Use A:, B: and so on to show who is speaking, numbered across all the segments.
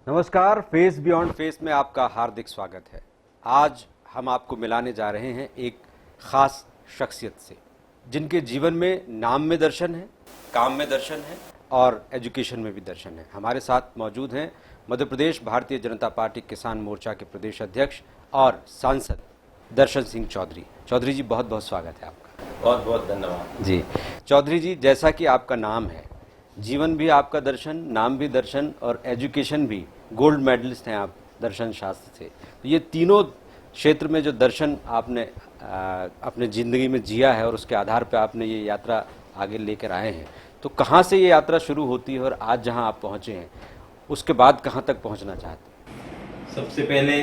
A: नमस्कार, face beyond face में आपका हार्दिक स्वागत है। आज हम आपको मिलाने जा रहे हैं एक खास शख्सियत से, जिनके जीवन में नाम में दर्शन है, काम में दर्शन है और एजुकेशन में भी दर्शन है। हमारे साथ मौजूद हैं मध्य प्रदेश भारतीय जनता पार्टी किसान मोर्चा के प्रदेश अध्यक्ष और सांसद दर्शन सिंह चौधरी। चौधरी जी, बहुत बहुत स्वागत है आपका।
B: बहुत बहुत धन्यवाद
A: जी चौधरी जी, जैसा कि आपका नाम है, जीवन भी आपका दर्शन, नाम भी दर्शन और एजुकेशन भी, गोल्ड मेडलिस्ट हैं आप दर्शन शास्त्र से। तो ये तीनों क्षेत्र में जो दर्शन आपने अपने ज़िंदगी में जिया है और उसके आधार पर आपने ये यात्रा आगे लेकर आए हैं, तो कहाँ से ये यात्रा शुरू होती है और आज जहाँ आप पहुँचे हैं उसके बाद कहाँ तक पहुँचना चाहते हैं?
B: सबसे पहले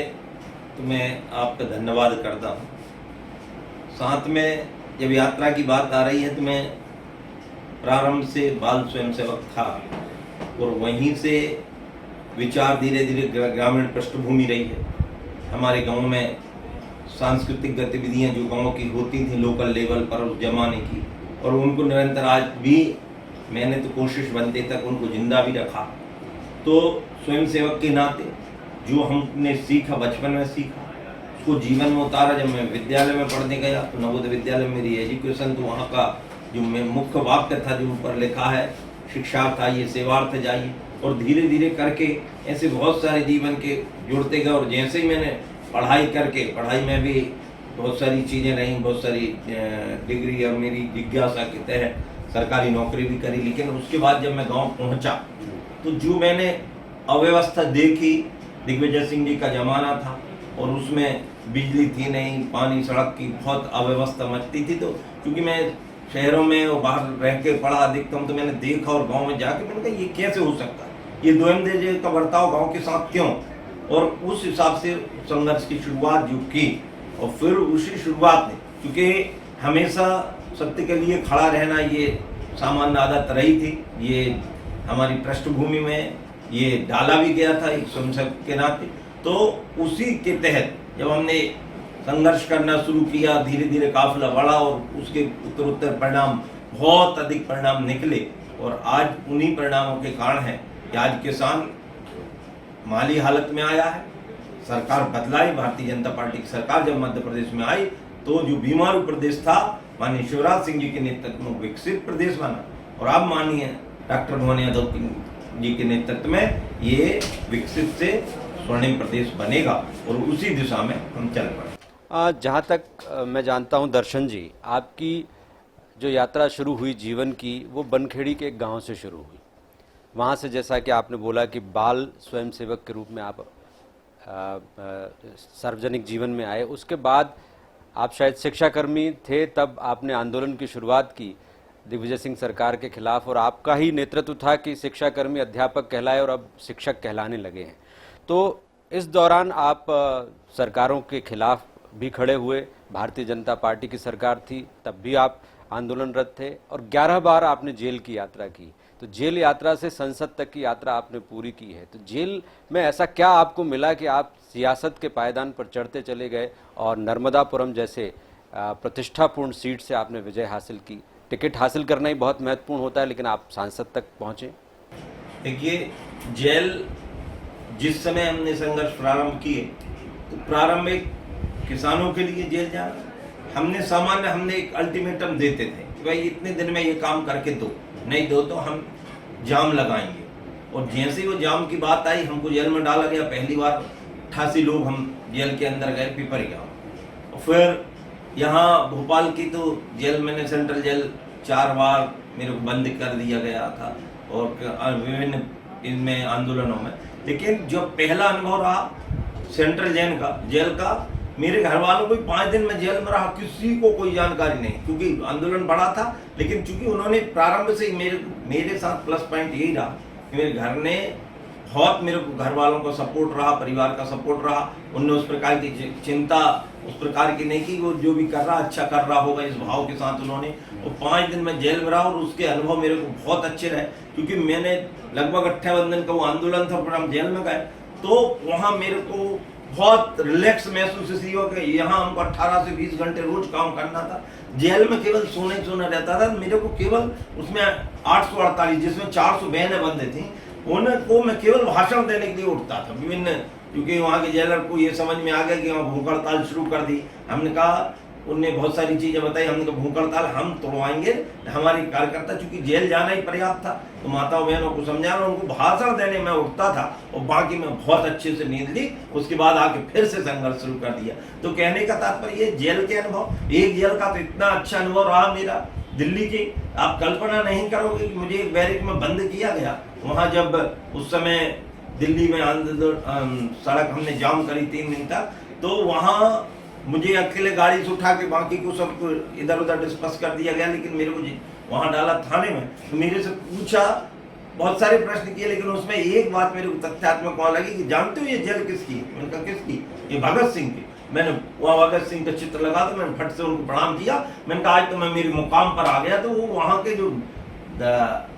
B: तो मैं आपका धन्यवाद करता हूँ। साथ में जब यात्रा की बात आ रही है तो मैं प्रारंभ से बाल स्वयंसेवक था और वहीं से विचार धीरे धीरे ग्रामीण पृष्ठभूमि रही है। हमारे गांव में सांस्कृतिक गतिविधियां जो गांव की होती थी लोकल लेवल पर उस जमाने की, और उनको निरंतर आज भी मैंने तो कोशिश बनते तक उनको जिंदा भी रखा। तो स्वयंसेवक के नाते जो हमने सीखा, बचपन में सीखा, उसको जीवन में उतारा। जब मैं विद्यालय में पढ़ने गया तो नवोदय विद्यालय में मेरी एजुकेशन, तो वहाँ का जो मुख्य वाक्य था जो ऊपर लिखा है, शिक्षार्थ आइए सेवार्थ जाइए, और धीरे धीरे करके ऐसे बहुत सारे जीवन के जुड़ते गए। और जैसे ही मैंने पढ़ाई करके, पढ़ाई में भी बहुत सारी चीज़ें रहीं, बहुत सारी डिग्री और मेरी जिज्ञासा के तहत सरकारी नौकरी भी करी। लेकिन उसके बाद जब मैं गांव पहुंचा तो जो मैंने अव्यवस्था देखी, दिग्विजय सिंह जी का जमाना था और उसमें बिजली थी नहीं, पानी सड़क की बहुत अव्यवस्था मचती थी। तो क्योंकि मैं शहरों में और बाहर रह के पढ़ा अधिकतम, तो मैंने देखा और गांव में जाके मैंने कहा ये कैसे हो सकता है, ये दोयम का बर्ताव गांव के साथ क्यों। और उस हिसाब से संघर्ष की शुरुआत जो की, और फिर उसी शुरुआत ने, क्योंकि हमेशा सत्य के लिए खड़ा रहना ये सामान्य आदत रही थी, ये हमारी पृष्ठभूमि में ये डाला भी गया था एक स्वयंसेवक के नाते। तो उसी के तहत जब हमने संघर्ष करना शुरू किया, धीरे धीरे काफिला बढ़ा और उसके उत्तरोत्तर परिणाम, बहुत अधिक परिणाम निकले। और आज उन्हीं परिणामों के कारण है कि आज किसान माली हालत में आया है। सरकार बदलाई, भारतीय जनता पार्टी की सरकार जब मध्य प्रदेश में आई तो जो बीमारू प्रदेश था, माननीय शिवराज सिंह जी के नेतृत्व में विकसित प्रदेश बना, और अब माननीय डॉक्टर मोहन यादव जी के नेतृत्व में ये विकसित से स्वर्णिम प्रदेश बनेगा, और उसी दिशा में हम चल पड़े।
A: जहाँ तक मैं जानता हूँ दर्शन जी, आपकी जो यात्रा शुरू हुई जीवन की, वो बनखेड़ी के एक गांव से शुरू हुई। वहाँ से, जैसा कि आपने बोला कि बाल स्वयंसेवक के रूप में आप सार्वजनिक जीवन में आए, उसके बाद आप शायद शिक्षाकर्मी थे, तब आपने आंदोलन की शुरुआत की दिग्विजय सिंह सरकार के खिलाफ, और आपका ही नेतृत्व था कि शिक्षाकर्मी अध्यापक कहलाए और अब शिक्षक कहलाने लगे हैं। तो इस दौरान आप सरकारों के खिलाफ भी खड़े हुए। भारतीय जनता पार्टी की सरकार थी, तब भी आप आंदोलनरत थे, और 11 बार आपने जेल की यात्रा की। तो जेल यात्रा से संसद तक की यात्रा आपने पूरी की है। तो जेल में ऐसा क्या आपको मिला कि आप सियासत के पायदान पर चढ़ते चले गए और नर्मदापुरम जैसे प्रतिष्ठापूर्ण सीट से आपने विजय हासिल की? टिकट हासिल करना ही बहुत महत्वपूर्ण होता है, लेकिन आप सांसद तक पहुंचे।
B: देखिए, जेल जिस समय हमने संघर्ष प्रारंभ किए तो प्रारंभिक किसानों के लिए जेल जाना, हमने एक अल्टीमेटम देते थे कि भाई इतने दिन में ये काम करके दो, नहीं दो तो हम जाम लगाएंगे। और जैसे ही वो जाम की बात आई, हमको जेल में डाला गया। पहली बार 88 लोग हम जेल के अंदर गए, पिपरिया। और फिर यहाँ भोपाल की तो जेल, मैंने सेंट्रल जेल 4 बार मेरे को बंद कर दिया गया था, और विभिन्न इनमें आंदोलनों में। लेकिन जो पहला अनुभव रहा सेंट्रल जेल का, मेरे घर वालों को 5 दिन में जेल में रहा, किसी को कोई जानकारी नहीं, क्योंकि आंदोलन बड़ा था। लेकिन चूंकि उन्होंने प्रारंभ से ही मेरे साथ प्लस पॉइंट यही रहा कि मेरे घर ने बहुत, मेरे को घर वालों का सपोर्ट रहा, परिवार का सपोर्ट रहा। उनने उस प्रकार की चिंता उस प्रकार की नहीं की, वो जो भी कर रहा अच्छा कर रहा होगा, इस भाव के साथ उन्होंने। और 5 दिन में जेल में रहा, और उसके अनुभव मेरे को बहुत अच्छे रहे, क्योंकि मैंने लगभग 58 दिन का वो आंदोलन था, फिर हम जेल में गए तो वहाँ मेरे को बहुत रिलैक्स महसूस हुआ कि यहाँ हमको 18 से 20 घंटे रोज काम करना था। जेल में केवल सोना रहता था। मेरे को केवल उसमें 848, जिसमें 400 बहनें बंद थी, उनको मैं केवल भाषण देने के लिए उठता था विभिन्न, क्योंकि वहाँ के जेलर को ये समझ में आ गया कि वहाँ भूख हड़ताल शुरू कर दी। हमने कहा, उनने बहुत सारी चीजें बताई, हमने कहा भूख हड़ताल हम तोड़वाएंगे, हमारे कार्यकर्ता, चूंकि जेल जाना ही पर्याप्त था, तो माताओं बहनों को समझाना, उनको भाषण देने में उठता था और बाकी में बहुत अच्छे से नींद ली। उसके बाद आके फिर से संघर्ष शुरू कर दिया। तो कहने का तात्पर्य ये जेल के अनुभव, एक जेल का तो इतना अच्छा अनुभव रहा मेरा दिल्ली की, आप कल्पना नहीं करोगे कि मुझे एक बैरिक में बंद किया गया। वहां जब उस समय दिल्ली में सड़क हमने जाम करी 3 दिन तक, तो वहां मुझे अकेले गाड़ी से उठा के बाकी को सबको इधर उधर डिस्कस कर दिया गया, लेकिन मेरे को वहां डाला थाने में। तो मेरे से पूछा, बहुत सारे प्रश्न किए, लेकिन उसमें एक बात मेरे को तथ्यात्मक वहां लगी कि जानते हो ये जेल किसकी? मैंने कहा किसकी? ये भगत सिंह की। मैंने वहाँ भगत सिंह का चित्र लगा, तो मैंने फट से उनको प्रणाम किया। मैंने कहा आज तो मैं मेरे मुकाम पर आ गया। तो वो वहाँ के जो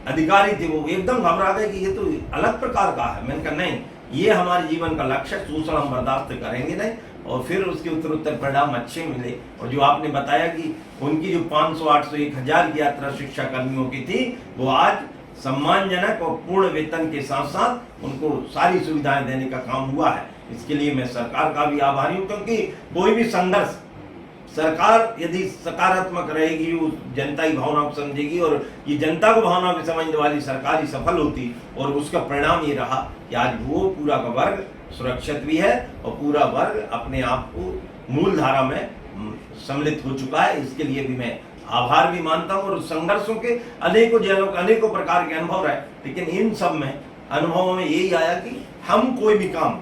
B: अधिकारी थे वो एकदम घबरा गए कि ये तो अलग प्रकार का है। मैंने कहा नहीं, ये हमारे जीवन का लक्ष्य, शोषण हम बर्दाश्त करेंगे नहीं। और फिर उसके उत्तर परिणाम अच्छे मिले। और जो आपने बताया कि उनकी जो 500, 800, 1000 की यात्रा शिक्षा कर्मियों की थी, वो आज सम्मानजनक और पूर्ण वेतन के साथ साथ उनको सारी सुविधाएं देने का काम हुआ है। इसके लिए मैं सरकार का भी आभारी हूँ, क्योंकि कोई भी संघर्ष सरकार यदि सकारात्मक रहेगी, वो जनता की भावना को समझेगी, और ये जनता को भावना को समझने वाली सरकार ही सफल होती। और उसका परिणाम ये रहा कि आज वो पूरा का वर्ग सुरक्षित भी है और पूरा वर्ग अपने आप को मूल धारा में सम्मिलित हो चुका है। इसके लिए भी मैं आभार भी मानता हूँ। और संघर्षों के अनेकों जेलों के अनेकों प्रकार के अनुभव रहे, लेकिन इन सब में अनुभवों में यही आया कि हम कोई भी काम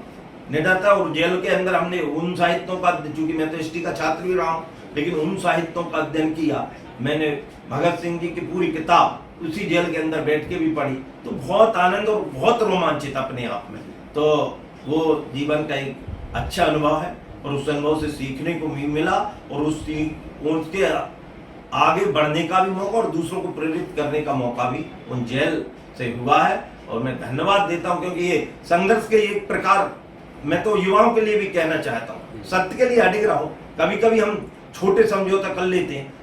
B: निडरता, और जेल के अंदर हमने उन साहित्यों का, चूंकि मैं तो हिस्ट्री का छात्र भी रहा हूँ, लेकिन उन साहित्यों का अध्ययन किया मैंने। भगत सिंह जी की पूरी किताब उसी जेल के अंदर बैठ के भी पढ़ी, तो बहुत आनंद और बहुत रोमांचित अपने आप में। तो वो जीवन का एक अच्छा अनुभव है, और उस अनुभव से सीखने को भी मिला, और उसके आगे बढ़ने का भी मौका और दूसरों को प्रेरित करने का मौका भी उन जेल से हुआ है। और मैं धन्यवाद देता हूं, क्योंकि ये संघर्ष के एक प्रकार, मैं तो युवाओं के लिए भी कहना चाहता हूँ, सत्य के लिए अडिग रहो। कभी कभी हम छोटे समझौता कर लेते हैं,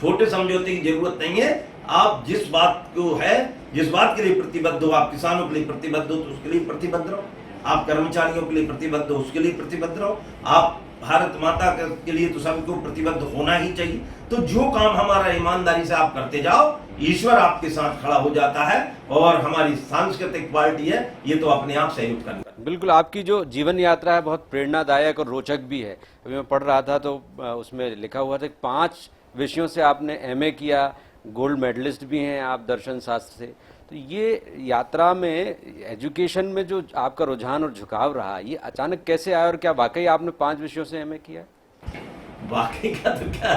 B: छोटे समझौते की जरूरत नहीं है। आप जिस बात को है, जिस बात के लिए प्रतिबद्ध हो, आप किसानों के लिए प्रतिबद्ध हो तो उसके लिए प्रतिबद्ध रहो, आप कर्मचारियों के लिए प्रतिबद्ध हो उसके लिए प्रतिबद्ध रहो, आप भारत माता के लिए तो सबको प्रतिबद्ध होना ही चाहिए। तो जो काम हमारा ईमानदारी से आप करते जाओ, ईश्वर आपके साथ खड़ा हो जाता है। और हमारी सांस्कृतिक पार्टी है, ये तो अपने आप सहयोग करना।
A: बिल्कुल, आपकी जो जीवन यात्रा है बहुत प्रेरणादायक और रोचक भी है। अभी मैं पढ़ रहा था तो उसमें लिखा हुआ था कि 5 विषयों से आपने एमए किया, गोल्ड मेडलिस्ट भी हैं आप दर्शन शास्त्र से। तो ये यात्रा में एजुकेशन में जो आपका रुझान और झुकाव रहा, ये अचानक कैसे आया, और क्या वाकई आपने 5 विषयों से एमए किया?
B: वाकई का तो क्या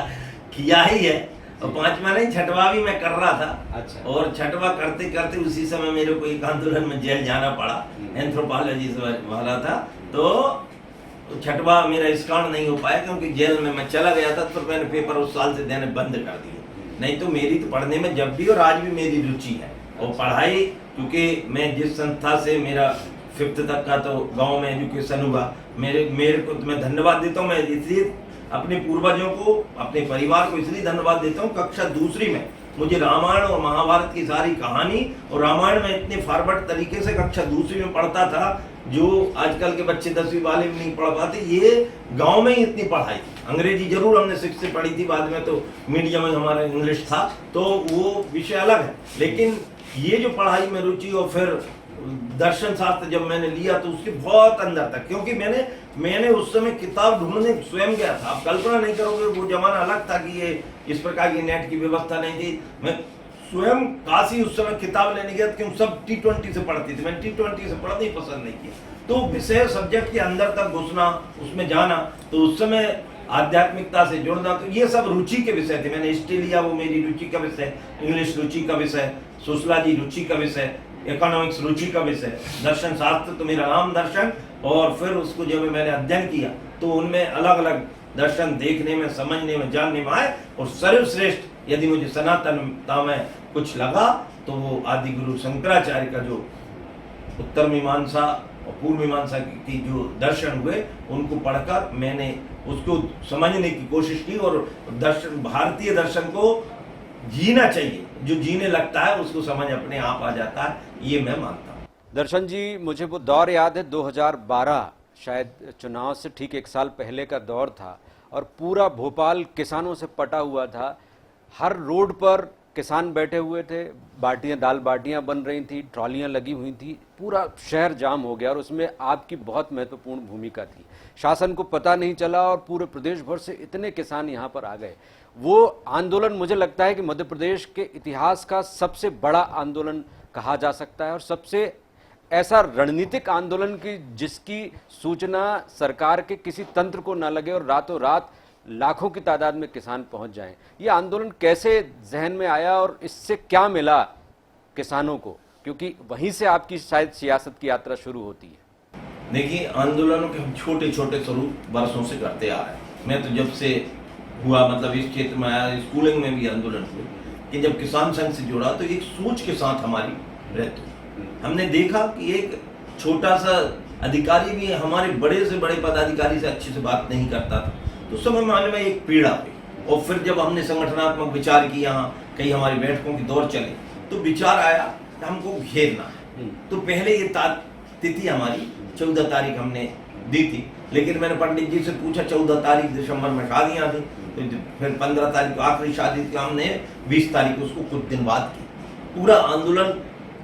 B: किया ही है, और 5वां नहीं 6वां भी मैं कर रहा था।
A: अच्छा।
B: और 6वां करते करते उसी समय मेरे को एक आंदोलन में जेल जाना पड़ा, एंथ्रोपोलॉजी से वाला था। तो 6वां मेरा इस कारण नहीं हो पाया क्योंकि जेल में मैं चला गया था, तो मैंने पेपर उस साल से देने बंद कर दिए। नहीं तो मेरी तो पढ़ने में जब भी और आज भी मेरी रुचि है। और पढ़ाई, क्योंकि मैं जिस संस्था से मेरा 5th तक का तो गांव में एजुकेशन हुआ, मेरे को तो मैं धन्यवाद देता हूँ। मैं इसलिए अपने पूर्वजों को, अपने परिवार को इसलिए धन्यवाद देता हूँ, कक्षा 2 में मुझे रामायण और महाभारत की सारी कहानी, और रामायण में इतने फॉरवर्ड तरीके से कक्षा 2 में पढ़ता था जो आजकल के बच्चे 10वीं वाले भी नहीं पढ़ पाते। ये गांव में ही इतनी पढ़ाई, अंग्रेजी जरूर हमने 6 से पढ़ी थी, बाद में तो मीडियम में हमारा इंग्लिश था, तो वो विषय अलग है। लेकिन ये जो पढ़ाई में रुचि, और फिर दर्शन शास्त्र जब मैंने लिया तो उसके बहुत अंदर तक, क्योंकि मैंने उस समय किताब ढूंढने स्वयं गया था। आप कल्पना नहीं करोगे, वो जमाना अलग था कि ये इस प्रकार की नेट की व्यवस्था नहीं थी। मैं स्वयं काशी उस समय किताब लेने गया, क्योंकि सब T20 से पढ़ती थी, मैंने T20 से पढ़ना ही पसंद नहीं किया। तो विषय सब्जेक्ट के अंदर तक घुसना, उसमें जाना, तो उस समय आध्यात्मिकता से जुड़ना, तो ये सब रुचि के विषय थे। मैंने हिस्ट्री लिया, वो मेरी रुचि का विषय, इंग्लिश रुचि का विषय, सोशलॉजी रुचि का विषय, इकोनॉमिक्स रुचि का विषय, दर्शन शास्त्र तो मेरा राम दर्शन। और फिर उसको जब मैंने अध्ययन किया तो उनमें अलग अलग दर्शन देखने में, समझने में, जानने में आए। और सर्वश्रेष्ठ यदि मुझे सनातनता में कुछ लगा तो वो आदि गुरु शंकराचार्य का जो उत्तर मीमांसा और पूर्व मीमांसा की जो दर्शन हुए, उनको पढ़कर मैंने उसको समझने की कोशिश की, और दर्शन, भारतीय दर्शन को जीना चाहिए, जो जीने लगता है उसको समझ अपने आप आ जाता है, ये मैं मानता हूँ।
A: दर्शन जी, मुझे वो दौर याद है 2012, शायद चुनाव से ठीक 1 साल पहले का दौर था, और पूरा भोपाल किसानों से पटा हुआ था। हर रोड पर किसान बैठे हुए थे, बाटियां, दाल बाटियां बन रही थी, ट्रॉलियां लगी हुई थी, पूरा शहर जाम हो गया और उसमें आपकी बहुत महत्वपूर्ण भूमिका थी। शासन को पता नहीं चला और पूरे प्रदेश भर से इतने किसान यहाँ पर आ गए। वो आंदोलन मुझे लगता है कि मध्य प्रदेश के इतिहास का सबसे बड़ा आंदोलन कहा जा सकता है, और सबसे ऐसा रणनीतिक आंदोलन की जिसकी सूचना सरकार के किसी तंत्र को न लगे और रातों रात लाखों की तादाद में किसान पहुंच जाएं। ये आंदोलन कैसे जहन में आया और इससे क्या मिला किसानों को, क्योंकि वहीं से आपकी शायद सियासत की यात्रा शुरू होती है।
B: देखिए, आंदोलनों के हम छोटे छोटे स्वरूप वर्षों से करते आ रहे हैं। मैं तो जब से हुआ, मतलब इस क्षेत्र में आया, स्कूलिंग में भी आंदोलन हुए, कि जब किसान संघ से जुड़ा तो एक सोच के साथ हमारी रहती। हमने देखा कि एक छोटा सा अधिकारी भी हमारे बड़े से बड़े पदाधिकारी से अच्छे से बात नहीं करता था, तो उस समय मन में एक पीड़ा हुई। और फिर जब हमने संगठनात्मक विचार किया, कई हमारी बैठकों की दौर चले, तो विचार आया कि हमको घेरना है। तो पहले ये तिथि हमारी 14 तारीख हमने दी थी, लेकिन मैंने पंडित जी से पूछा, 14 तारीख दिसंबर में शादियां थी, तो फिर 15 तारीख को आखिरी शादी थी, हमने 20 तारीख उसको कुछ दिन बाद की। पूरा आंदोलन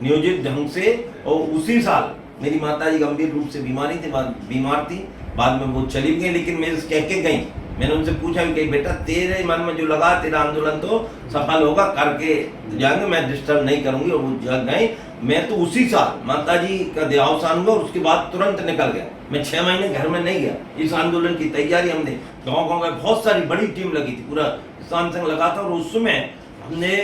B: नियोजित ढंग से। और उसी साल मेरी माताजी गंभीर रूप से बीमार थी, बाद में वो चली गई, लेकिन मैं कह के गई, मैंने उनसे पूछा कि बेटा तेरे मन में जो लगा, तेरा आंदोलन तो सफल होगा, करके जाएंगे, मैं डिस्टर्ब नहीं करूंगी। और वो जग गए। मैं तो उसी साल माताजी का देहावसान हुआ और उसके बाद तुरंत निकल गया। मैं 6 महीने घर में नहीं गया। इस आंदोलन की तैयारी हमने गाँव में बहुत सारी बड़ी टीम लगी थी, पूरा किसान संघ लगा था, और उस समय हमने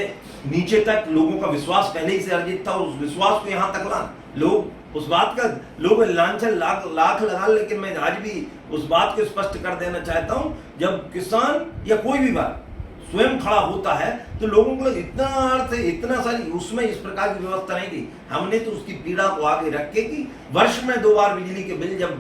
B: नीचे तक लोगों का विश्वास पहले ही से अर्जित था, और उस विश्वास को यहाँ तक ला लोग उस बात का लोग लांछन लाख लगा, लेकिन मैं आज भी उस बात को स्पष्ट कर देना चाहता हूं, जब किसान या कोई भी बात स्वयं खड़ा होता है तो लोगों को इतना अर्थ है, इतना सारी उसमें इस प्रकार की व्यवस्था नहीं थी। हमने तो उसकी पीड़ा को आगे रख के कि वर्ष में 2 बार बिजली के बिल, जब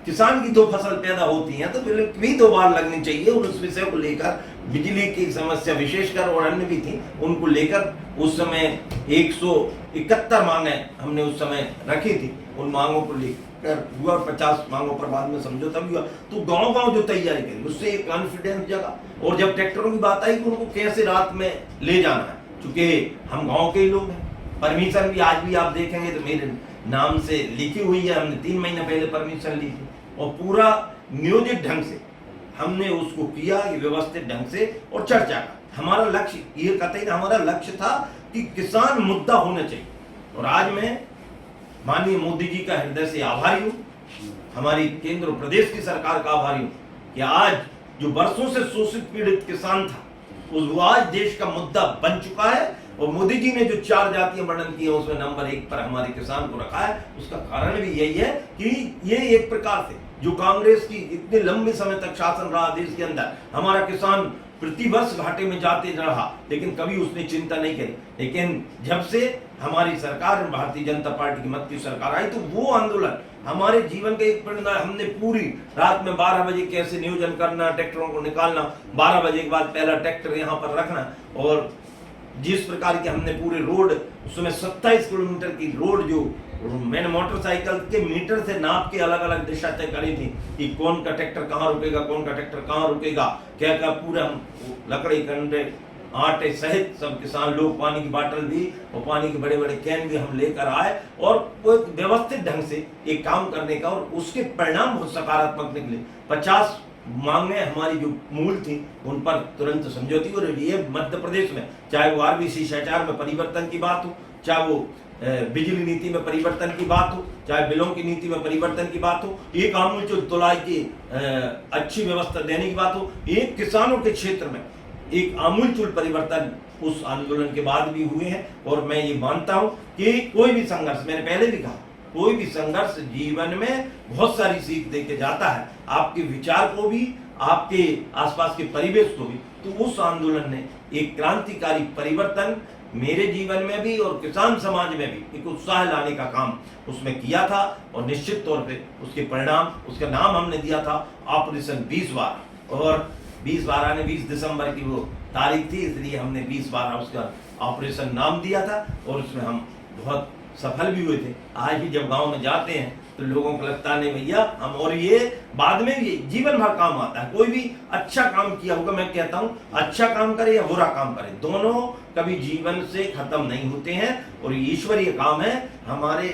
B: किसान की 2 फसल पैदा होती हैं तो बिल भी 2 बार लगनी चाहिए, और उस विषय को लेकर बिजली की समस्या विशेषकर और अन्य भी थी, उनको लेकर उस समय 171 मांगे हमने उस समय रखी थी। उन मांगों को लेकर हुआ, 50 मांगों पर बाद में समझौता भी हुआ। तो गांव जो तैयारी करी, उससे एक कॉन्फिडेंस जगा। और जब ट्रैक्टरों की बात आई कि उनको कैसे रात में ले जाना है, चूंकि हम गाँव के ही लोग हैं, परमिशन भी आज भी आप देखेंगे तो मेरे नाम से लिखी हुई है। हमने 3 महीने पहले परमिशन ली थी, और पूरा नियोजित ढंग से हमने उसको किया, ये व्यवस्थित ढंग से। और चर्चा का हमारा लक्ष्य ये कतई हमारा लक्ष्य था कि किसान मुद्दा होना चाहिए। और आज मैं माननीय मोदी जी का हृदय से आभारी हूँ, हमारी केंद्र और प्रदेश की सरकार का आभारी हूँ कि आज जो वर्षों से शोषित पीड़ित किसान था, वो आज देश का मुद्दा बन चुका है। और मोदी जी ने जो 4 जातीय वर्णन किए उसमें नंबर 1 पर हमारे किसान को रखा है। उसका कारण भी यही है कि ये एक प्रकार से जो कांग्रेस की इतने लंबे समय तक शासन रहा देश के अंदर, हमारा किसान प्रतिवर्ष घाटे में जाते रहा, लेकिन कभी उसने चिंता नहीं करी। लेकिन जब से हमारी सरकार, भारतीय जनता पार्टी की मत की सरकार आई, तो वो आंदोलन हमारे जीवन का एक परिणाम। हमने पूरी रात में 12 बजे कैसे नियोजन करना, ट्रैक्टरों को निकालना, 12 बजे के बाद पहला ट्रैक्टर यहाँ पर रखना, और जिस प्रकार के हमने पूरे रोड, उस समय 27 किलोमीटर की रोड, जो मैंने मोटरसाइकिल के मीटर से नाप के अलग अलग दिशा तय करी थी कि कौन का ट्रैक्टर कहाँ रुकेगा, कौन का ट्रैक्टर कहाँ रुकेगा, क्या क्या पूरा लकड़ी कंडे आटे सहित सब किसान लोग, पानी की बाटल भी और पानी के बड़े बड़े कैन भी हम लेकर आए, और वो एक व्यवस्थित ढंग से एक काम करने का, और उसके परिणाम बहुत सकारात्मक निकले। 50 मांगे हमारी जो मूल थी उन पर तुरंत समझौती। और ये मध्य प्रदेश में चाहे वो RBC शिष्टाचार में परिवर्तन की बात हो, चाहे वो बिजली नीति में परिवर्तन की बात हो, चाहे बिलों की नीति में परिवर्तन की बात हो, एक आमूल तुलाई की अच्छी व्यवस्था देने की बात हो, एक किसानों के क्षेत्र में एक आमूल परिवर्तन उस आंदोलन के बाद भी हुए हैं। और मैं ये मानता हूं कि कोई भी संघर्ष, मैंने पहले भी कहा, कोई भी संघर्ष जीवन में बहुत सारी सीख देके जाता है, आपके विचार को भी, आपके आसपास के परिवेश को भी। तो उस आंदोलन ने एक क्रांतिकारी परिवर्तन मेरे जीवन में भी और किसान समाज में भी एक उत्साह लाने का काम उसमें किया था। और निश्चित तौर पे उसके परिणाम, उसका नाम हमने दिया था ऑपरेशन 20/12। और 20/12 ने 20 दिसंबर की वो तारीख थी, इसलिए हमने 2012 उसका ऑपरेशन नाम दिया था और उसमें हम बहुत सफल भी हुए थे। आज भी जब गांव में जाते हैं तो लोगों को लगता नहीं भैया हम, और ये बाद में भी जीवन भर काम आता है। कोई भी अच्छा काम किया होगा, मैं कहता हूँ अच्छा काम करे या बुरा काम करे, दोनों कभी जीवन से खत्म नहीं होते हैं और ईश्वरीय काम है हमारे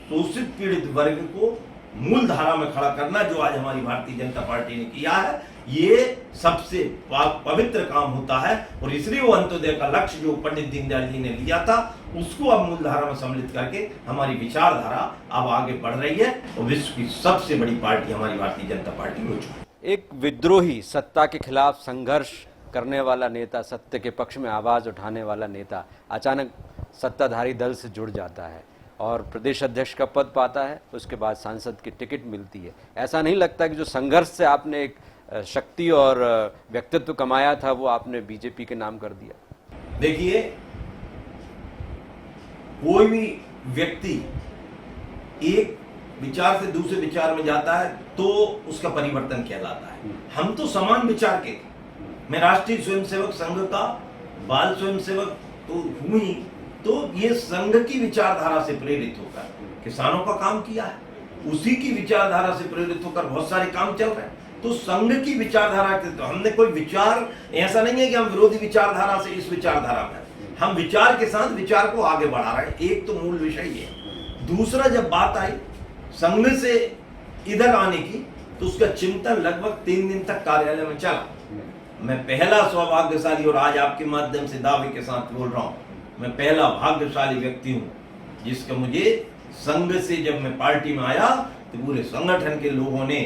B: शोषित पीड़ित वर्ग को मूल धारा में खड़ा करना, जो आज हमारी भारतीय जनता पार्टी ने किया है। ये सबसे पवित्र काम होता है और इसलिए वो अंत्योदय का लक्ष्य जो पंडित दीनदयाल जी ने लिया था उसको अब मूल धारा में सम्मिलित करके हमारी विचारधारा अब आगे बढ़ रही है और विश्व की सबसे बड़ी पार्टी हमारी भारतीय जनता पार्टी हो चुकी है।
A: एक विद्रोही, सत्ता के खिलाफ संघर्ष करने वाला नेता, सत्य के पक्ष में आवाज उठाने वाला नेता अचानक सत्ताधारी दल से जुड़ जाता है और प्रदेश अध्यक्ष का पद पाता है, उसके बाद सांसद की टिकट मिलती है। ऐसा नहीं लगता कि जो संघर्ष से आपने एक शक्ति और व्यक्तित्व कमाया था वो आपने बीजेपी के नाम कर दिया?
B: देखिए, कोई भी व्यक्ति एक विचार से दूसरे विचार में जाता है तो उसका परिवर्तन कहलाता है। हम तो समान विचार के थे। मैं राष्ट्रीय स्वयंसेवक संघ का बाल स्वयंसेवक तो हूं ही, तो ये संघ की विचारधारा से प्रेरित होकर किसानों का काम किया है, उसी की विचारधारा से प्रेरित होकर बहुत सारे काम चल रहे हैं। तो संघ की विचारधारा के, तो हमने कोई विचार, ऐसा नहीं है कि हम विरोधी विचारधारा से इस विचारधारा में, हम विचार के साथ विचार को आगे बढ़ा रहे हैं। एक तो मूल विषय ये। दूसरा, जब बात आई संघ से इधर आने की तो उसका चिंतन लगभग 3 दिन तक कार्यालय में चला। मैं पहला सौभाग्यशाली, और आज आपके माध्यम से दावे के साथ बोल रहा हूं, मैं पहला भाग्यशाली व्यक्ति हूं जिसका मुझे संघ से, जब मैं पार्टी में आया तो पूरे संगठन के लोगों ने,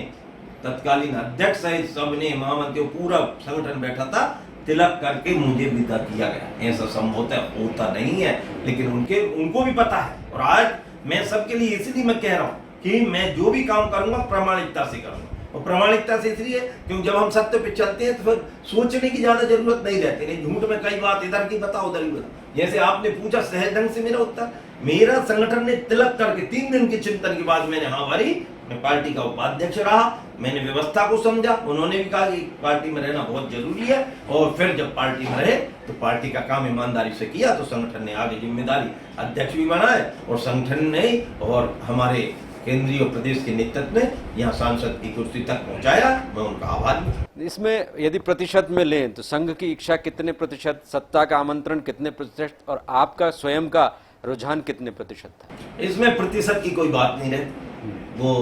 B: तत्कालीन अध्यक्ष सहित सबने, महामंत्रियों, पूरा संगठन बैठा था, तिलक करके मुझे विदा किया गया। ऐसा संभवतः होता नहीं है, लेकिन उनको भी पता है। और आज मैं सबके लिए इसलिए मैं कह रहा हूं कि मैं जो भी काम करूंगा प्रामाणिकता से करूंगा। और प्रामाणिकता से इसलिए क्योंकि जब हम सत्य पे चलते हैं तो फिर सोचने की ज्यादा जरूरत नहीं रहती। नहीं, झूठ में कई बात इधर की बताओ उधर की बताओ। जैसे आपने पूछा सहज ढंग से मेरा उत्तर, मेरा संगठन ने तिलक करके 3 दिन के चिंतन के बाद मैंने हाँ भरी, मैं पार्टी का उपाध्यक्ष रहा। मैंने व्यवस्था को समझा, उन्होंने भी कहा कि पार्टी में रहना बहुत जरूरी है, और फिर जब पार्टी में रहे तो पार्टी का काम ईमानदारी से किया तो संगठन ने आगे जिम्मेदारी अध्यक्ष भी बनाए और संगठन ने और हमारे केंद्रीय और प्रदेश के नेतृत्व ने यहाँ सांसद की कुर्सी तक पहुंचाया। मैं उनका आभारी हूँ।
A: इसमें यदि प्रतिशत में लें तो संघ की इच्छा कितने प्रतिशत, सत्ता का आमंत्रण कितने प्रतिशत और आपका स्वयं का रुझान कितने प्रतिशत था?
B: इसमें प्रतिशत की कोई बात नहीं रहती, वो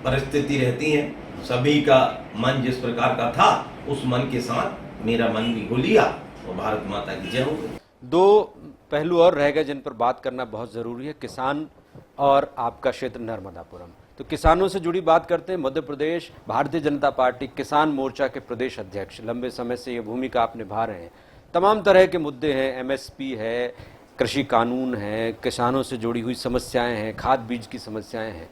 B: परिस्थिति रहती है। सभी का मन जिस प्रकार का था उस मन के साथ मेरा मन भी हो लिया और भारत माता की जय हो गई।
A: 2 पहलू और रह गए जिन पर बात करना बहुत जरूरी है, किसान और आपका क्षेत्र नर्मदापुरम। तो किसानों से जुड़ी बात करते हैं। मध्य प्रदेश भारतीय जनता पार्टी किसान मोर्चा के प्रदेश अध्यक्ष, लंबे समय से ये भूमिका आप निभा रहे हैं। तमाम तरह के मुद्दे हैं, एमएसपी है, कृषि कानून है, किसानों से जुड़ी हुई समस्याएं हैं, खाद बीज की समस्याएं हैं।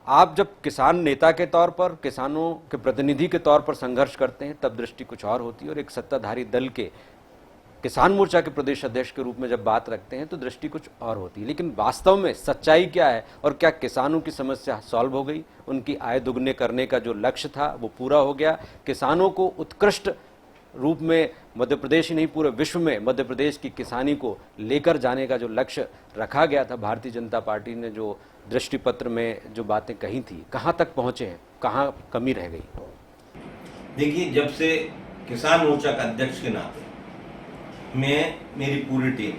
A: आप जब किसान नेता के तौर पर, किसानों के प्रतिनिधि के तौर पर संघर्ष करते हैं तब दृष्टि कुछ और होती है, और एक सत्ताधारी दल के किसान मोर्चा के प्रदेश अध्यक्ष के रूप में जब बात रखते हैं तो दृष्टि कुछ और होती है। लेकिन वास्तव में सच्चाई क्या है, और क्या किसानों की समस्या सॉल्व हो गई? उनकी आय दुगने करने का जो लक्ष्य था वो पूरा हो गया? किसानों को उत्कृष्ट रूप में मध्य प्रदेश ही नहीं पूरे विश्व में मध्य प्रदेश की किसानी को लेकर जाने का जो लक्ष्य रखा गया था, भारतीय जनता पार्टी ने जो दृष्टि पत्र में जो बातें कही थी, कहाँ तक पहुंचे हैं, कहाँ कमी रह गई?
B: देखिए, जब से किसान मोर्चा का अध्यक्ष के नाते मैं, मेरी पूरी टीम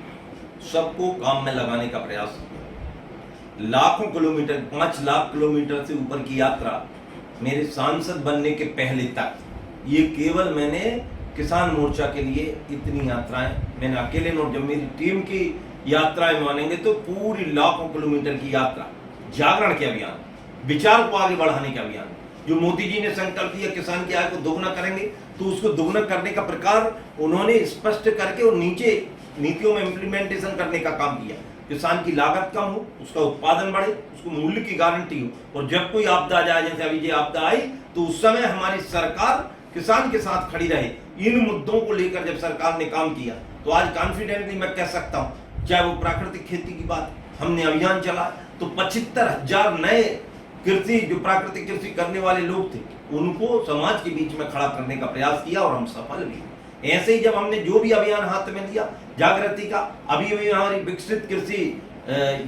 B: सबको काम में लगाने का प्रयास किया। लाखों किलोमीटर, 5 लाख किलोमीटर से ऊपर की यात्रा मेरे सांसद बनने के पहले तक, ये केवल मैंने किसान मोर्चा के लिए इतनी यात्राएं मैंने अकेले नोट, जब मेरी टीम की यात्राएं मानेंगे तो पूरी लाखों किलोमीटर की यात्रा, जागरण के अभियान, विचार को आगे बढ़ाने के अभियान, जो मोदी जी ने संकल्प दिया किसान की आय को दोगुना करेंगे, तो उसको दोगुना करने का प्रकार उन्होंने स्पष्ट करके और नीचे नीतियों में इम्प्लीमेंटेशन करने का काम किया। किसान की लागत कम हो, उसका उत्पादन बढ़े, उसको मूल्य की गारंटी हो, और जब कोई आपदा आ जाए, जैसे अभी ये आपदा आई, तो उस समय हमारी सरकार किसान के साथ खड़ी रहे। इन मुद्दों को लेकर जब सरकार ने काम किया तो आज कॉन्फिडेंटली मैं कह सकता हूं, चाहे वो प्राकृतिक खेती की बात, हमने अभियान चला तो 75,000 नए कृषि, जो प्राकृतिक कृषि करने वाले लोग थे, उनको समाज के बीच में खड़ा करने का प्रयास किया और हम सफल भी। ऐसे ही जब हमने जो भी अभियान हाथ में लिया जागृति का, अभी भी हमारी विकसित कृषि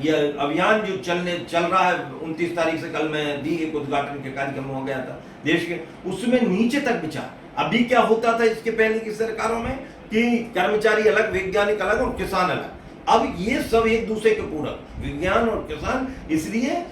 B: ये अभियान जो चल रहा है, 29 तारीख से कल मैं दी एक उद्घाटन के कार्यक्रम हो गया था देश के, उसमें नीचे तक विचार। अभी क्या होता था इसके पहले की सरकारों में कि कर्मचारी अलग, वैज्ञानिक अलग और किसान अलग, अब ये सब एक दूसरे के पूरक, विज्ञान और किसान, इसलिए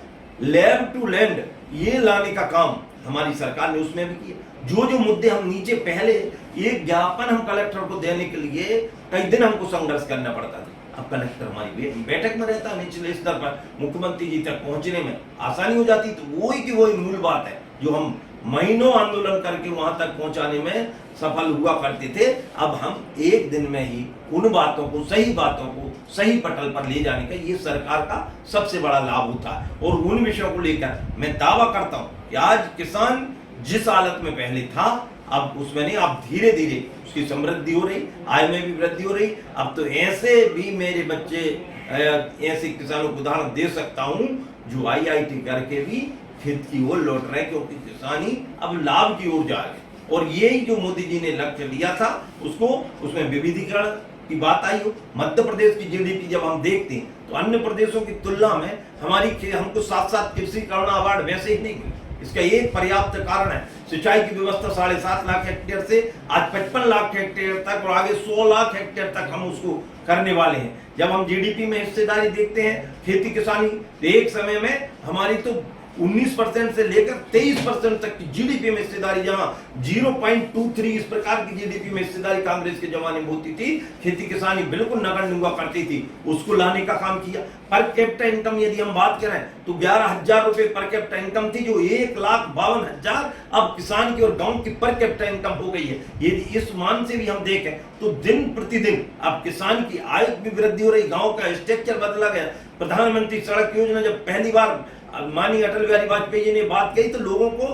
B: लैब टू लैंड ये लाने का काम हमारी सरकार ने उसमें भी किया। जो जो मुद्दे हम नीचे, पहले एक ज्ञापन हम कलेक्टर को देने के लिए कई दिन हमको संघर्ष करना पड़ता था, अब कलेक्टर हमारी बैठक में रहता, निचले स्तर पर मुख्यमंत्री जी तक पहुंचने में आसानी हो जाती। तो वही की वही मूल बात है जो हम महीनों आंदोलन करके वहां तक पहुंचाने में सफल हुआ करते थे, अब हम एक दिन में ही उन बातों को, सही बातों को सही पटल पर ले जाने का ये सरकार का सबसे बड़ा लाभ होता है। और उन विषयों को लेकर मैं दावा करता हूं कि आज किसान जिस हालत में पहले था, अब उसमें नहीं, अब धीरे धीरे उसकी समृद्धि हो रही, आय में भी वृद्धि हो रही। अब तो ऐसे भी मेरे बच्चे, ऐसे किसानों को उदाहरण दे सकता हूं जो IIT करके भी खेत की ओर लौट रहे, क्योंकि किसानी अब लाभ की ओर जा रहे। और यही जो मोदी जी ने लक्ष्य लिया था, उसको, उसमें विविधीकरण की बात आई हो। मध्य प्रदेश की GDP जब हम देखते हैं तो अन्य प्रदेशों की तुलना में हमारी, हमको 7 कृषि करुणा अवार्ड वैसे ही नहीं मिले। इसका एक पर्याप्त कारण है सिंचाई की व्यवस्था 7.5 लाख हेक्टेयर से आज 55 लाख हेक्टेयर तक और आगे 100 लाख हेक्टेयर तक हम उसको करने वाले हैं। जब हम GDP में हिस्सेदारी देखते हैं खेती किसानी, तो एक समय में हमारी तो 19% से लेकर 23% तक की GDP में हिस्सेदारी, जहां 0.23 इस प्रकार की GDP में हिस्सेदारी कांग्रेस के जमाने में होती थी, खेती किसानी बिल्कुल नगण्य हुआ करती थी, उसको लाने का काम किया। पर कैपिटा इनकम यदि हम बात करें तो 11,000 रुपए पर कैपिटा इनकम थी, जो 1,52,000 अब किसान की और गांव की पर कैपिटा इनकम हो गई है। यदि इस मान से भी हम देखें तो दिन प्रतिदिन अब किसान की आय में वृद्धि हो रही, गांव का स्ट्रक्चर बदला गया। प्रधानमंत्री सड़क योजना जब पहली बार माननीय अटल बिहारी वाजपेयी जी ने बात कही तो लोगों को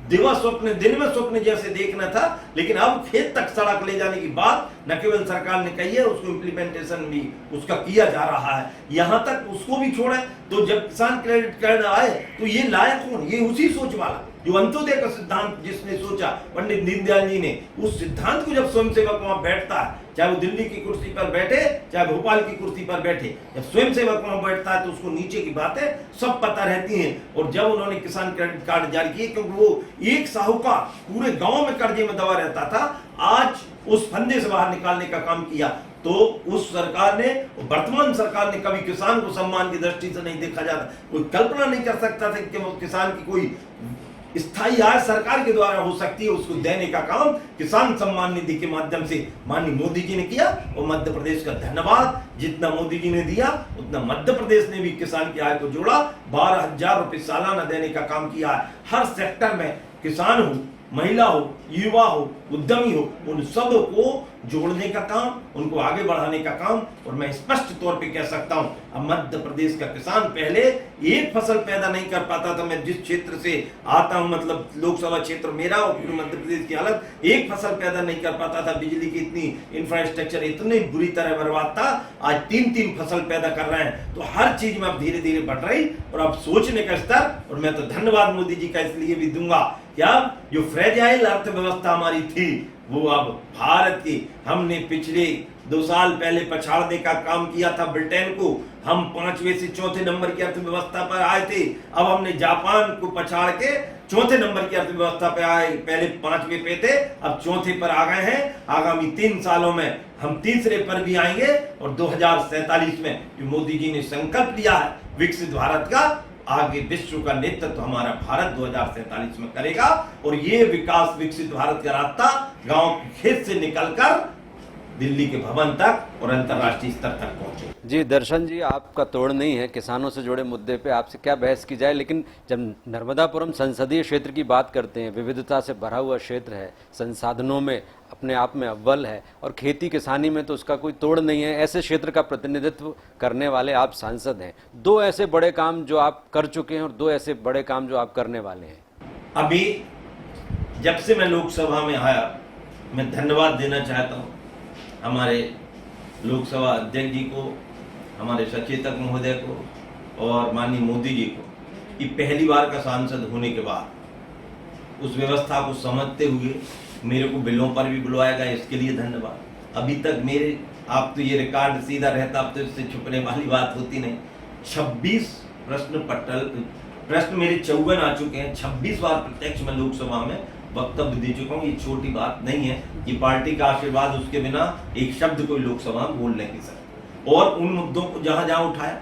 B: दिवा स्वप्न, दिन में स्वप्न जैसे देखना था, लेकिन अब खेत तक सड़क ले जाने की बात न केवल सरकार ने कही है, उसको इम्प्लीमेंटेशन भी उसका किया जा रहा है। यहां तक उसको भी छोड़े तो जब किसान क्रेडिट कार्ड आए तो ये लायक कौन, ये उसी सोच वाला जो अंत्योदय का सिद्धांत जिसने सोचा, पंडित दीनदयाल जी ने, उस सिद्धांत को जब स्वयंसेवक वहां बैठता है, चाहे वो दिल्ली की कुर्सी पर बैठे चाहे भोपाल की कुर्सी पर बैठे, जब स्वयंसेवक वहां बैठता है तो उसको नीचे की बातें सब पता रहती हैं। और जब उन्होंने किसान क्रेडिट कार्ड जारी किए, क्योंकि वो एक साहूकार पूरे गांव में कर्जे में दबा रहता था, आज उस फंदे से बाहर निकालने का काम किया। तो उस सरकार ने, वर्तमान सरकार ने कभी किसान को सम्मान की दृष्टि से नहीं देखा जाता। कोई कल्पना नहीं कर सकता था कि किसान की कोई स्थायी आय सरकार के द्वारा हो सकती है, उसको देने का काम किसान सम्मान निधि के माध्यम से माननीय मोदी जी ने किया। और मध्य प्रदेश का धन्यवाद, जितना मोदी जी ने दिया उतना मध्य प्रदेश ने भी किसान की आय को जोड़ा, 12,000 रुपए सालाना देने का काम किया है। हर सेक्टर में किसान हो, महिला हो, युवा हो, उद्यमी हो, उन सब को जोड़ने का काम, उनको आगे बढ़ाने का काम। और मैं स्पष्ट तौर पे कह सकता हूं, अब मध्य प्रदेश का किसान पहले एक फसल पैदा नहीं कर पाता था। मैं जिस क्षेत्र से आता हूं, मतलब लोकसभा क्षेत्र मेरा और पूरे मध्य प्रदेश की हालत, एक फसल पैदा नहीं कर पाता था। बिजली की इतनी इंफ्रास्ट्रक्चर इतनी बुरी तरह बर्बाद था, आज 3-3 फसल पैदा कर रहे हैं। तो हर चीज में अब धीरे धीरे बढ़ रही और अब सोचने का स्तर, और मैं तो धन्यवाद मोदी जी का इसलिए भी दूंगा कि अब जो फ्रेजाइल अर्थव्यवस्था हमारी थी, वो अब भारत की, हमने पिछले 2 साल पहले पछाड़ने का काम किया था ब्रिटेन को। हम 5वें से 4थे नंबर की अर्थव्यवस्था पर आए थे, अब हमने जापान को पछाड़ के 4थे नंबर की अर्थव्यवस्था पे आए। पहले 5वें पे थे, अब 4थे पर आ गए हैं। आगामी 3 सालों में हम 3रे पर भी आएंगे और 2047 में जो मोदी जी ने संकल्प लिया है विकसित भारत का, आगे विश्व का नेतृत्व हमारा भारत 2047 में करेगा। और ये विकास, विकसित भारत का रास्ता गांव के खेत से निकलकर दिल्ली के भवन तक और अंतर्राष्ट्रीय स्तर तक पहुंचे।
A: जी दर्शन जी, आपका तोड़ नहीं है, किसानों से जुड़े मुद्दे पे आपसे क्या बहस की जाए, लेकिन जब नर्मदापुरम संसदीय क्षेत्र की बात करते हैं, विविधता से भरा हुआ क्षेत्र है, संसाधनों में अपने आप में अव्वल है और खेती किसानी में तो उसका कोई तोड़ नहीं है, ऐसे क्षेत्र का प्रतिनिधित्व करने वाले आप सांसद हैं। 2 ऐसे बड़े काम जो आप कर चुके हैं और 2 ऐसे बड़े काम जो आप करने वाले हैं।
B: अभी जब से मैं लोकसभा में आया, मैं धन्यवाद देना चाहता हूँ हमारे लोकसभा अध्यक्ष जी को, हमारे सचेतक महोदय को और माननीय मोदी जी को, कि पहली बार का सांसद होने के बाद उस व्यवस्था को समझते हुए मेरे को बिलों पर भी बुलवाया गया, इसके लिए धन्यवाद। अभी तक मेरे, आप तो ये रिकॉर्ड सीधा रहता, अब तो इससे छुपने वाली बात होती नहीं। 26 प्रश्न मेरे 54 आ चुके हैं। 26 बार प्रत्यक्ष में लोकसभा में वक्तव्य दे चुका हूँ। ये छोटी बात नहीं है, ये पार्टी का आशीर्वाद, उसके बिना एक शब्द कोई लोकसभा में बोल नहीं सकता। और उन मुद्दों को जहां जहां उठाया,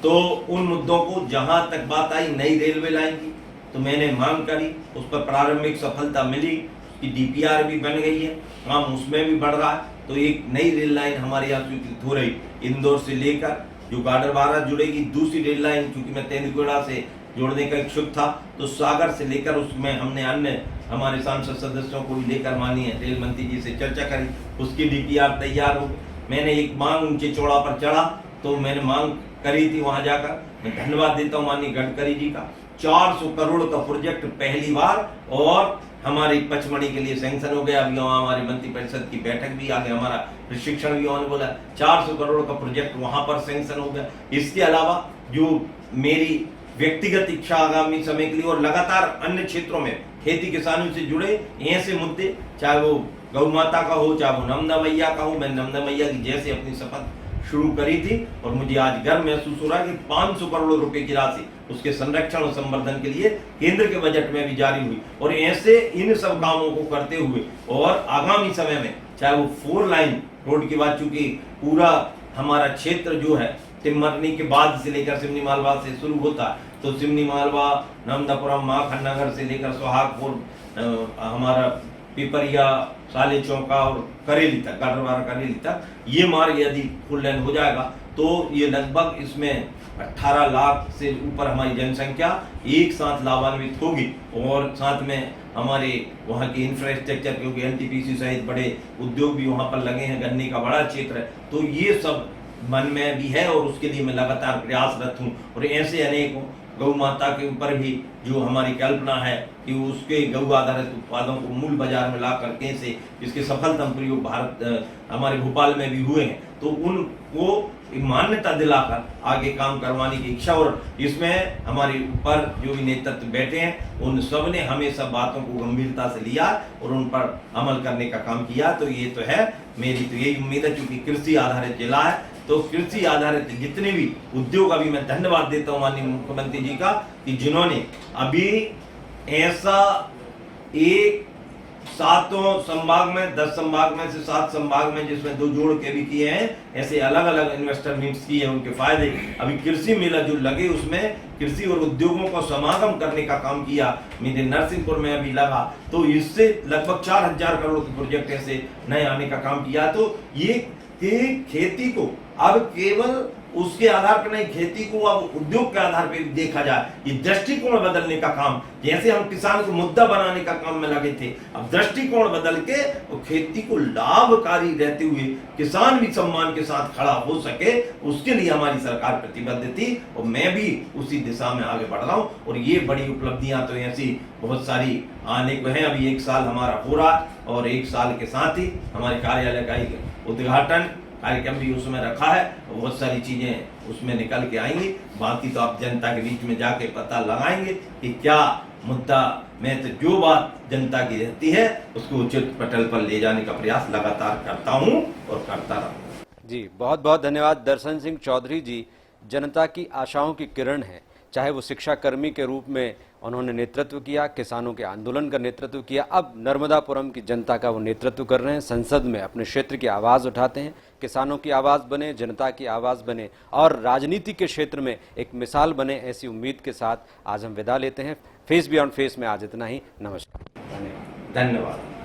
B: तो उन मुद्दों को जहां तक बात आई नई रेलवे लाइन की, तो मैंने मांग करी, उस पर प्रारंभिक सफलता मिली कि डीपीआर भी बन गई है, काम उसमें भी बढ़ रहा है। तो एक नई रेल लाइन हमारे यहाँ स्वीकृत हो रही, इंदौर से लेकर जो गाडरवारा जुड़ेगी। दूसरी रेल लाइन चूंकि मैं तेंदुआ से जोड़ने का इच्छुक था, तो सागर से लेकर उसमें हमने अन्य हमारे सांसद सदस्यों को भी लेकर माननीय रेल मंत्री जी से चर्चा करी, उसकी डीपीआर तैयार हो गई। मैंने एक मांग ऊंचे चौड़ा पर चढ़ा, तो मैंने मांग करी थी वहां जाकर। मैं धन्यवाद देता हूँ माननीय गडकरी जी का। 400 करोड़ का प्रोजेक्ट पहली बार, और हमारी पचमढ़ी के लिए सैंक्शन हो गया। अभी हमारी मंत्री परिषद की बैठक भी आ गई, हमारा प्रशिक्षण भी होने बोला। 400 करोड़ का प्रोजेक्ट वहां पर सैंक्शन हो गया। इसके अलावा जो मेरी व्यक्तिगत इच्छा आगामी समय के लिए, और लगातार अन्य क्षेत्रों में खेती किसानों से जुड़े ऐसे मुद्दे, चाहे वो गौ माता का हो, चाहे वो नर्मदा मैया का हो, मैं नर्मदा मैया की जैसे अपनी शपथ शुरू करी थी, और मुझे आज गर्व महसूस हो रहा है कि 500 करोड़ रुपए की राशि उसके संरक्षण और संवर्धन के लिए केंद्र के बजट में भी जारी हुई। और ऐसे इन सब कामों को करते हुए, और आगामी समय में चाहे वो 4 लाइन रोड की बात, चूंकि पूरा हमारा क्षेत्र जो है तिमरनी के बाद से लेकर सिमनी मालवा से शुरू होता है, तो सिमनी मालवा, नर्मदापुरम, माखन नगर से लेकर सोहागपुर, हमारा पिपरिया, साले चौका और करेली तक, गाडरवारा करेली तक, ये मार्ग यदि फुल लाइन हो जाएगा तो ये लगभग इसमें 18 लाख से ऊपर हमारी जनसंख्या एक साथ लाभान्वित होगी। और साथ में हमारे वहाँ की इंफ्रास्ट्रक्चर, क्योंकि एनटीपीसी सहित बड़े उद्योग भी वहाँ पर लगे हैं, गन्ने का बड़ा क्षेत्र है, तो ये सब मन में भी है, और उसके लिए मैं लगातार प्रयासरत हूँ। और ऐसे अनेकों गौ माता के ऊपर भी जो हमारी कल्पना है कि उसके गौ आधारित उत्पादों को मूल बाजार में ला कर कैसे इसके सफलतम प्रयोग भारत हमारे भोपाल में भी हुए हैं, तो उनको मान्यता दिलाकर आगे काम करवाने की इच्छा। और इसमें हमारे ऊपर जो भी नेतृत्व बैठे हैं, उन सब ने हमेशा बातों को गंभीरता से लिया और उन पर अमल करने का काम किया। तो ये तो है, मेरी तो यही उम्मीद है, क्योंकि कृषि आधारित जिला है, तो कृषि आधारित जितने भी उद्योग, अभी मैं धन्यवाद देता हूँ माननीय मुख्यमंत्री जी का, कि जिन्होंने अभी ऐसा एक 7 संभाग में, 10 संभाग में से 7 संभाग में, जिसमें 2 जोड़ के भी किए हैं, ऐसे अलग अलग इन्वेस्टर मीट्स किए हैं, उनके फायदे। अभी कृषि मेला जो लगे, उसमें कृषि और उद्योगों को समागम करने का काम किया, मेरे नरसिंहपुर में अभी लगा, तो इससे लगभग 4000 करोड़ के प्रोजेक्ट ऐसे नए आने का काम किया। तो ये खेती को अब केवल उसके आधार पर नहीं, खेती को अब उद्योग के आधार पर देखा जाए, ये दृष्टिकोण बदलने का काम, जैसे हम किसान को मुद्दा बनाने का काम में लगे थे, अब दृष्टिकोण बदल के और खेती को लाभकारी रहते हुए किसान भी सम्मान के साथ खड़ा हो सके, उसके लिए हमारी सरकार प्रतिबद्ध थी, और मैं भी उसी दिशा में आगे बढ़ रहा हूँ। और ये बड़ी उपलब्धियां तो ऐसी बहुत सारी आने को हैं। अभी 1 साल हमारा हो रहा, और 1 साल के साथ ही हमारे कार्यालय का उद्घाटन कार्यक्रम भी उसमें रखा है, बहुत सारी चीजें उसमें निकल के आएंगी। बाकी तो आप जनता के बीच में जाके पता लगाएंगे कि क्या मुद्दा, मैं तो जो बात जनता की रहती है उसको उचित पटल पर ले जाने का प्रयास लगातार करता हूं और करता रहूंगा।
A: जी, बहुत बहुत धन्यवाद दर्शन सिंह चौधरी जी। जनता की आशाओं की किरण है, चाहे वो शिक्षा कर्मी के रूप में उन्होंने नेतृत्व किया, किसानों के आंदोलन का नेतृत्व किया, अब नर्मदापुरम की जनता का वो नेतृत्व कर रहे हैं, संसद में अपने क्षेत्र की आवाज़ उठाते हैं, किसानों की आवाज़ बने, जनता की आवाज़ बने और राजनीति के क्षेत्र में एक मिसाल बने, ऐसी उम्मीद के साथ आज हम विदा लेते हैं। फेस बियॉन्ड फेस में आज इतना ही। नमस्कार,
B: धन्यवाद।